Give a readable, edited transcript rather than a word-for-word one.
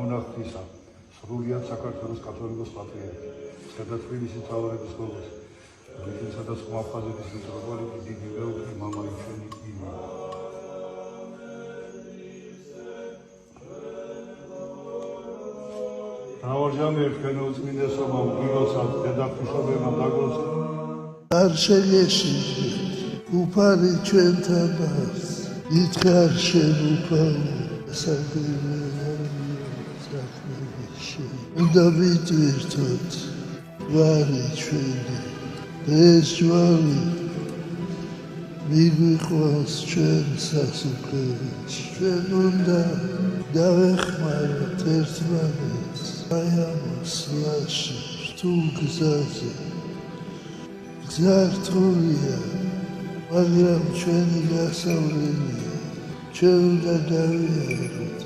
მონახტისა სრულიად საქართველოს კათოლიკოს პატრიარქი, სერბეთის მთავარეპისკოპოსი, რუსეთისა და სხვა აფხაზეთის მიტროპოლიტი დიდი გეორგი მამაიშვილი ილია. მრავალჯამიერ თქვენ უწმინდესობა უგილოცავთ დედაფშობებმა დაგლოცეთ. არ შეგეშინდე უფალი ჩვენთან არის, ითხარ შემუფალი უნდა ვიტვირთოთ ვარი ჩვენი ეს ჯვარი მიგვიყვანს ჩვენ სასუქებაში ჩვენ უნდა დავეხმაროთ ერთმანეთს აი ამ სლაში რთულ გზაზე გზა რთულია მაგრამ ჩვენი გასავლელია ჩვენ უნდა დავიაროთ